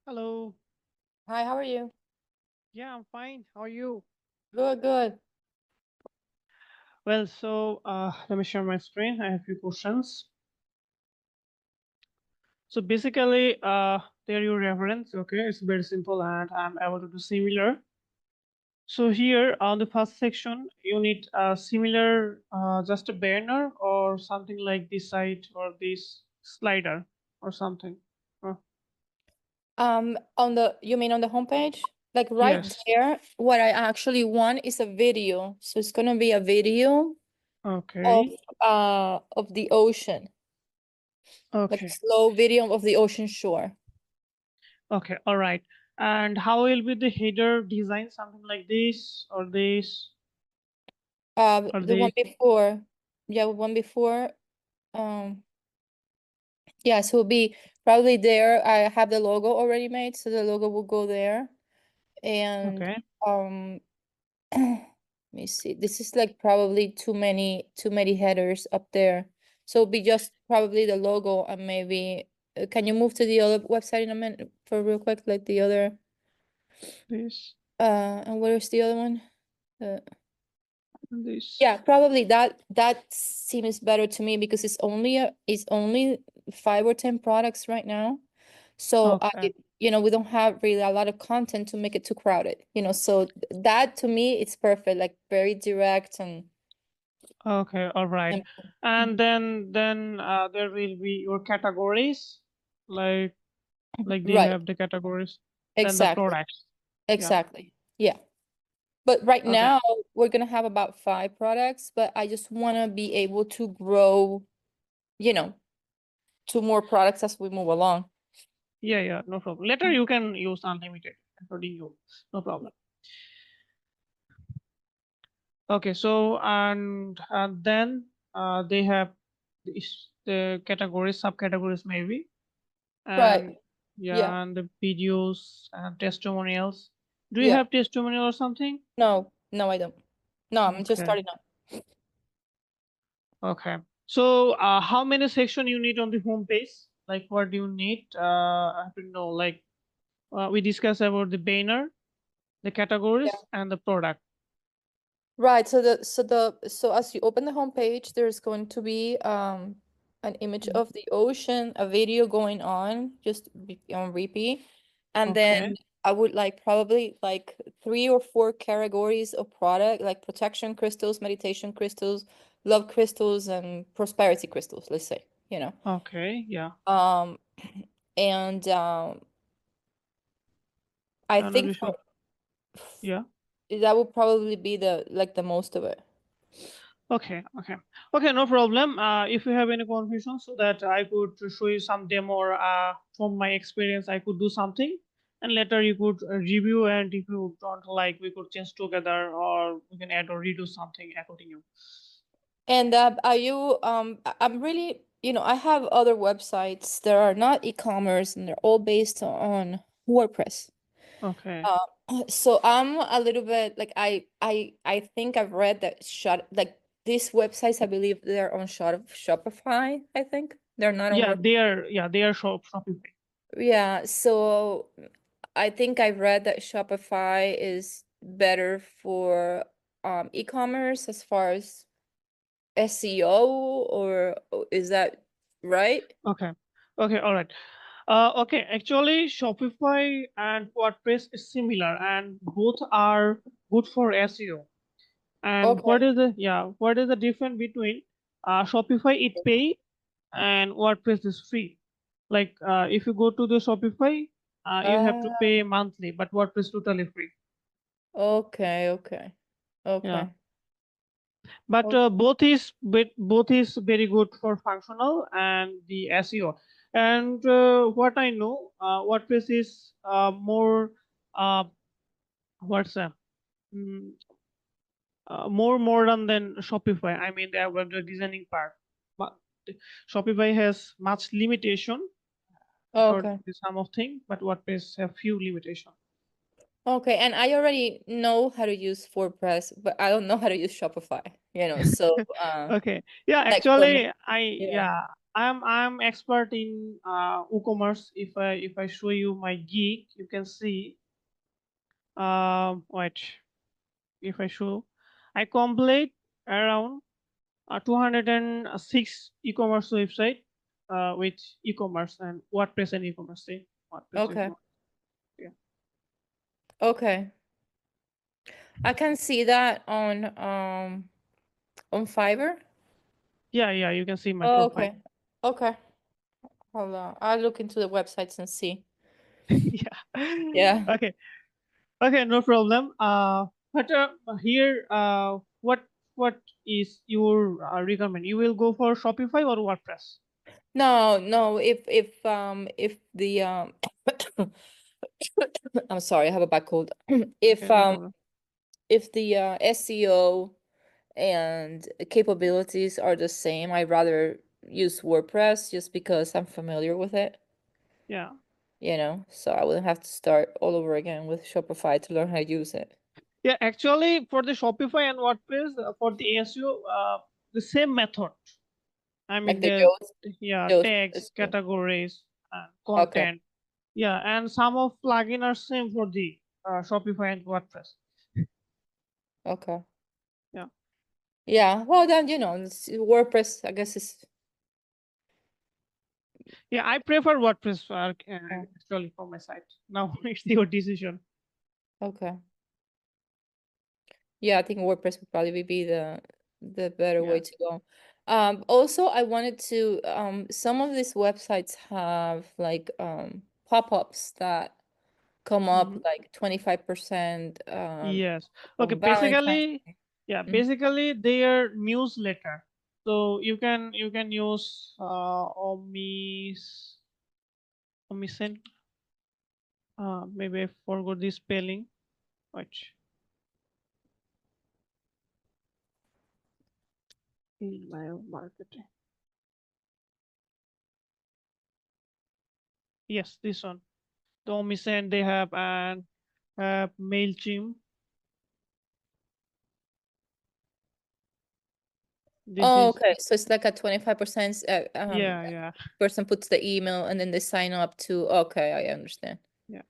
Hello. Hi, how are you? Yeah, I'm fine. How are you? Good, good. Let me share my screen. I have few questions. So basically, there your reference. Okay, it's very simple, and I'm able to do similar. So here on the first section, you need a similar, just a banner or something like this site or this slider or something. Uh, You mean on the homepage? Like right yes. there, what I actually want is a video. So it's gonna be a video of Okay. of the ocean, like a Okay. slow video of the ocean shore. Okay. All right. And how will be the header design? Something like this or this? Are The one they before, yeah, one before. Um, yeah, so it'll be probably there. I have the logo already made, so the logo will go there. And okay? um let me see. This is like probably too many headers up there. So it'll be just probably the logo and maybe can you move to the other website in a minute for real quick, like the other This and where's the other one? Uh, and yeah, this. probably that seems better to me because it's only 5 or 10 products right now. So Okay. we don't have really a lot of content to make it too crowded, so that to me it's perfect, like very direct and Okay. All right. simple. And Mhm. then there will be your categories, like they Right, have the categories. Then the exactly, products. Yeah. exactly. Yeah. But right Okay. now we're gonna have about 5 products, but I just wanna be able to grow, you know, to more products as we move along. Yeah. Yeah. No problem. Later you can use unlimited according you. No problem. Okay. So and then they have the categories, subcategories maybe, Right. and Yeah. yeah, and the videos and testimonials. Do you Yeah. have testimonial or something? No, no, I don't. No, I'm just Okay. starting out. Okay. So, how many section you need on the home page? Like, what do you need? I have to know. Like, we discussed about the banner, the categories, and the product. Right. So as you open the homepage, there's going to be an image Mm, of the ocean, a video going on, on repeat, and okay. then I would like probably like 3 or 4 categories of product, like protection crystals, meditation crystals, love crystals, and prosperity crystals, let's say, you know. Okay. Yeah. Um, and I And think the shop. Yeah. that would probably be the most of it. Okay. Okay. Okay. No problem. If you have any confusion, so that I could show you some demo or from my experience, I could do something, and later you could review. And if you don't like, we could change together, or we can add or redo something according to you. And are you I'm really, I have other websites that are not e-commerce and they're all based on WordPress. Okay. Uh, so I'm a little bit like I think I've read that these websites, I believe they're on Shopify, I think. They're not on Yeah, Word. they are Shopify. Yeah, so I think I've read that Shopify is better for e-commerce as far as SEO, or is that right? Okay. Okay, all right. Okay, actually Shopify and WordPress is similar and both are good for SEO. And Okay. what is the difference between Shopify it pay and WordPress is free. Like if you go to the Shopify, you have to Ah, pay monthly, but WordPress totally free. okay, okay. Yeah. Okay. But Okay. both is very good for functional and the SEO. And what I know, WordPress is more uh, what's that? Mm, more modern than Shopify. I mean, they have the designing part, but Shopify has much limitation according Okay. to some of things, but WordPress have few limitation. Okay. And I already know how to use WordPress, but I don't know how to use Shopify, so Okay. Yeah, like for me, actually, yeah. I'm expert in WooCommerce. If I show you my gig, you can see. Wait. If I show, I complete around 206 e-commerce website with e-commerce and WordPress and e-commerce. See, WordPress Okay. e-commerce. Yeah. Okay. I can see that on Fiverr. Yeah, yeah. You can see my Oh, profile. okay. Okay. I'll look into the websites and see. Yeah. Yeah. Okay. Okay. No problem. But here, what is your recommend? You will go for Shopify or WordPress? No, no, if the I'm sorry, I have a bad cold. Okay. No problem. If the SEO and capabilities are the same, I'd rather use WordPress just because I'm familiar with it, Yeah. so I wouldn't have to start all over again with Shopify to learn how to use it. Yeah. Actually, for the Shopify and WordPress, for the SEO, the same method. I Like mean the the Yoast, yeah Yoast tags, is good. categories, Okay, content. Yeah, and some of plugin are same for the Shopify and WordPress. okay. Yeah, Yeah, well then, WordPress, I guess is yeah. I prefer WordPress uh, actually for my site. Now it's your decision. okay. Yeah, I think WordPress would probably be the better way Yeah. to go. Also, I wanted to some of these websites have like pop-ups that come up Hmm. like 25% Yes. Okay. on Valentine's Basically, Day. yeah. Mhm. Basically, their newsletter. So you can use omniscient. Maybe I forgot the spelling. Which email marketing. Yes, this one. The omniscient they have and have Mailchimp. This Oh, is okay. So it's like a 25% yeah, yeah, person puts the email and then they sign up to okay, I understand. yeah.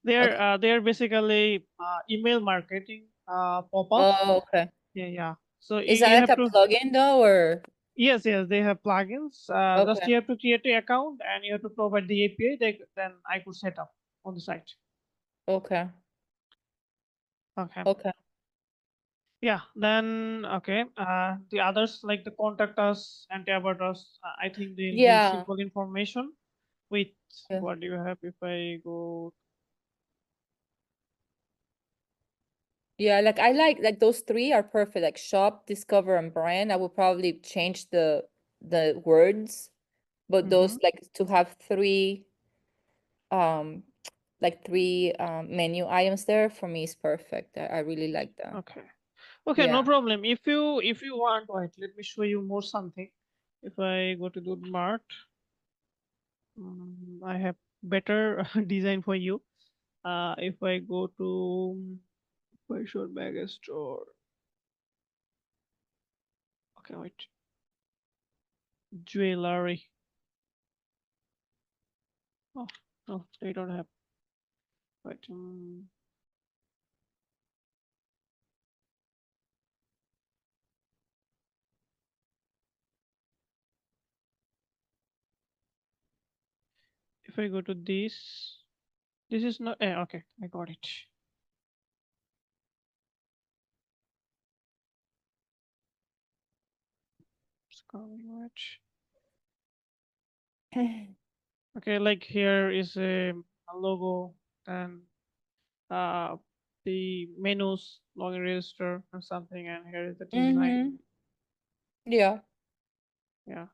Okay. They're basically email marketing pop-ups. Oh, okay. Yeah, yeah. So Is that you like have a to plugin though or yes, yes. They have plugins. Just okay. you have to create an account and you have to provide the API. Then I could set up on the site. Okay. Okay. Okay. Yeah. Then okay. The others like the contact us and about us. I think they'll be Yeah. simple information. With Yeah. what do you have if I go. Yeah, like I like those three are perfect. Like shop, discover, and brand. I would probably change the words, but those Mhm. like to have three um like three menu items there for me is perfect. I really like that. Okay. Okay, no Yeah. problem. If you want, wait, let me show you more something. If I go to the mart, I have better design for you. If I go to Short Bag Store. Okay, wait. Jewelry. Oh, no, they don't have. Wait. If I go to this is not. Okay, I got it. Scrolling much. Okay, like here is a logo and uh, the menus, login register, and something, and here is the design. Mm-hmm. Yeah. Yeah.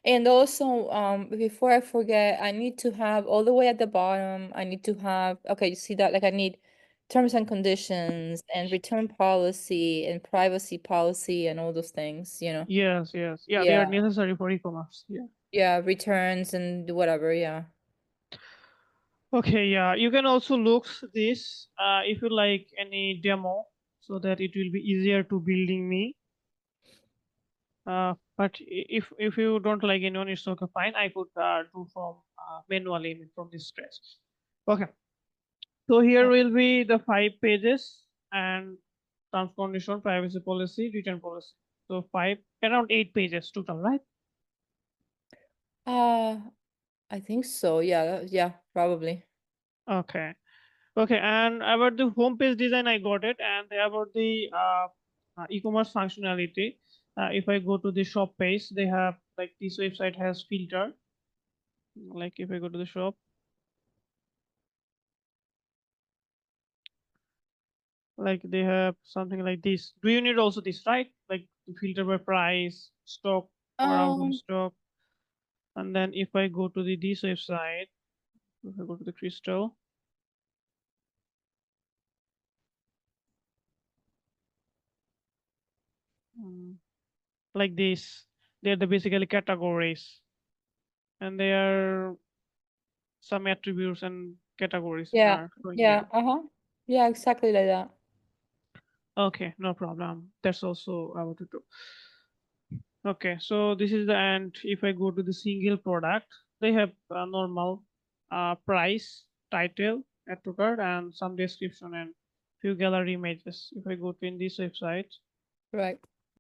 And also, before I forget, I need to have all the way at the bottom, I need to have, okay, you see that? Like I need terms and conditions and return policy and privacy policy and all those things, you know? Yes, yes. Yeah, they are Yeah. necessary for e-commerce. Yeah. Yeah, returns and whatever, yeah. Okay, yeah. You can also look this if you like any demo so that it will be easier to building me. But if you don't like anyone, it's okay, fine. I could do from manually, I mean, from this scratch. Okay. So here Yeah. will be the 5 pages and terms condition, privacy policy, return policy. So around 8 pages total, right? Uh, I think so. Yeah, yeah, probably. Okay. Okay. And about the homepage design, I got it. And about the e-commerce functionality, if I go to the shop page, they have like this website has filter. Like if I go to the shop, like they have something like this. Do you need also this, right? Like to filter by price, stock or out of Um, stock. And then if I go to the this website, if I go to the crystal, mm, like this, they're the basically categories, and they are some attributes and categories yeah, are showing yeah, here. uh-huh. Yeah, exactly like that. Okay, no problem. That's also I want to do. Okay, so this is the end. If I go to the single product, they have a normal price, title, add to cart, and some description and few gallery images. If I go to in this website, Right.